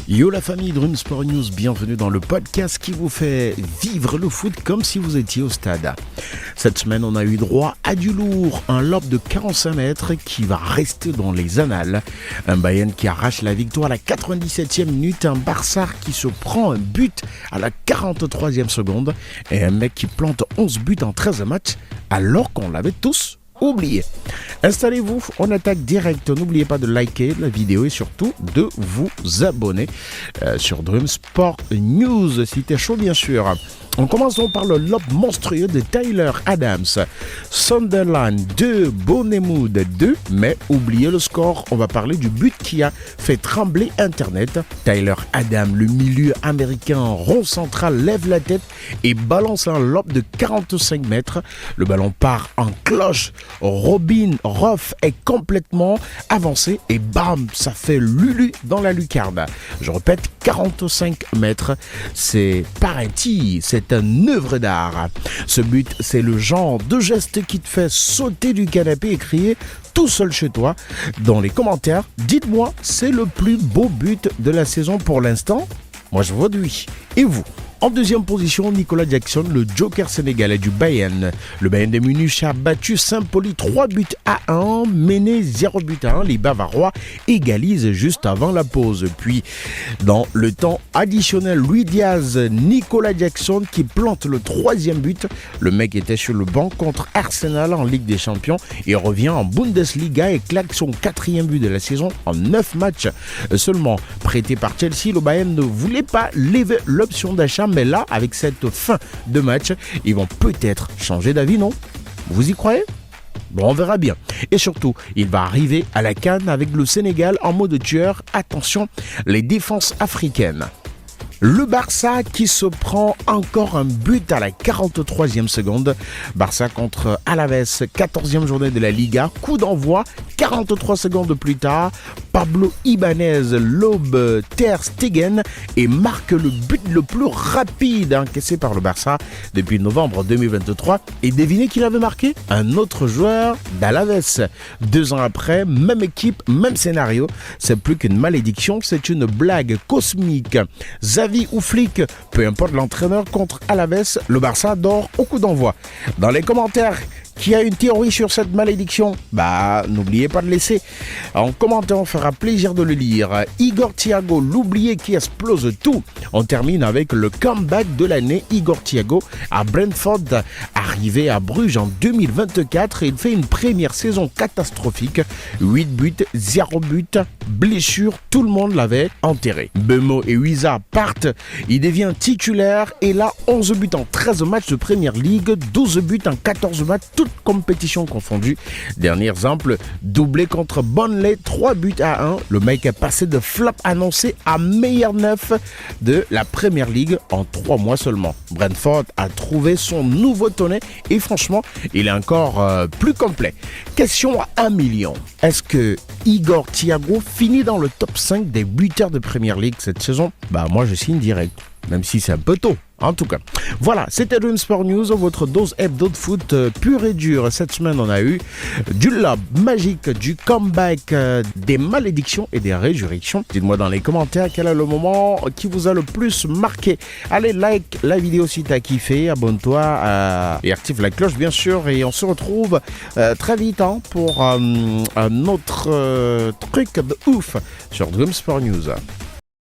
Yo la famille Drum Sport News, bienvenue dans le podcast qui vous fait vivre le foot comme si vous étiez au stade. Cette semaine, on a eu droit à du lourd, un lob de 45 mètres qui va rester dans les annales. Un Bayern qui arrache la victoire à la 97e minute, un Barça qui se prend un but à la 43e seconde et un mec qui plante 11 buts en 13 matchs alors qu'on l'avait tous oublié. Installez-vous, on attaque direct. N'oubliez pas de liker la vidéo et surtout de vous abonner sur Drum Sport News si t'es chaud bien sûr. En commençant par le lob monstrueux de Tyler Adams. Sunderland 2, Bournemouth 2, mais oubliez le score, on va parler du but qui a fait trembler Internet. Tyler Adams, le milieu américain rond central, lève la tête et balance un lob de 45 mètres. Le ballon part en cloche. Robin Ruff est complètement avancé et bam, ça fait lulu dans la lucarne. Je répète, 45 mètres, c'est pas un tir, c'est un œuvre d'art. Ce but, c'est le genre de geste qui te fait sauter du canapé et crier tout seul chez toi. Dans les commentaires, dites-moi, c'est le plus beau but de la saison pour l'instant? Moi, je vote oui. Et vous? En deuxième position, Nicolas Jackson, le joker sénégalais du Bayern. Le Bayern de Munich a battu Saint-Pauli 3 buts à 1, mené 0 buts à 1. Les Bavarois égalisent juste avant la pause. Puis, dans le temps additionnel, Luis Diaz, Nicolas Jackson qui plante le troisième but. Le mec était sur le banc contre Arsenal en Ligue des Champions et revient en Bundesliga et claque son quatrième but de la saison en 9 matchs seulement. Prêté par Chelsea, le Bayern ne voulait pas lever l'option d'achat. Mais là, avec cette fin de match, ils vont peut-être changer d'avis, non? Vous y croyez? Bon, on verra bien. Et surtout, il va arriver à la CAN avec le Sénégal en mode tueur. Attention, les défenses africaines. Le Barça qui se prend encore un but à la 43e seconde. Barça contre Alaves, 14e journée de la Liga. Coup d'envoi, 43 secondes plus tard. Pablo Ibanez lobe Ter Stegen et marque le but le plus rapide encaissé par le Barça depuis novembre 2023. Et devinez qui l'avait marqué? Un autre joueur d'Alaves. 2 ans après, même équipe, même scénario. C'est plus qu'une malédiction, c'est une blague cosmique. Xavi ou Flick, peu importe l'entraîneur contre Alaves, le Barça dort au coup d'envoi. Dans les commentaires, qui a une théorie sur cette malédiction? N'oubliez pas de laisser en commentaire, on fera plaisir de le lire. Igor Thiago, l'oublié qui explose tout. On termine avec le comeback de l'année. Igor Thiago à Brentford, arrivé à Bruges en 2024. Il fait une première saison catastrophique. 8 buts, 0 but, blessure, tout le monde l'avait enterré. Bemo et Huiza partent, il devient titulaire et là 11 buts en 13 matchs de Premier League, 12 buts en 14 matchs, toutes compétitions confondues. Dernier exemple, doublé contre Burnley, 3 buts à 1. Le mec est passé de flop annoncé à meilleur neuf de la Premier League en 3 mois seulement. Brentford a trouvé son nouveau tonnet et franchement, il est encore plus complet. Question à 1 million. Est-ce que Igor Thiago finit dans le top 5 des buteurs de Premier League cette saison? Moi je signe direct, même si c'est un peu tôt. En tout cas, voilà, c'était Drum Sport News, votre dose hebdo de foot pur et dur. Cette semaine, on a eu du lob magique, du comeback, des malédictions et des résurrections. Dites-moi dans les commentaires quel est le moment qui vous a le plus marqué. Allez, like la vidéo si t'as kiffé, abonne-toi et active la cloche bien sûr. Et on se retrouve très vite pour un autre truc de ouf sur Drum Sport News.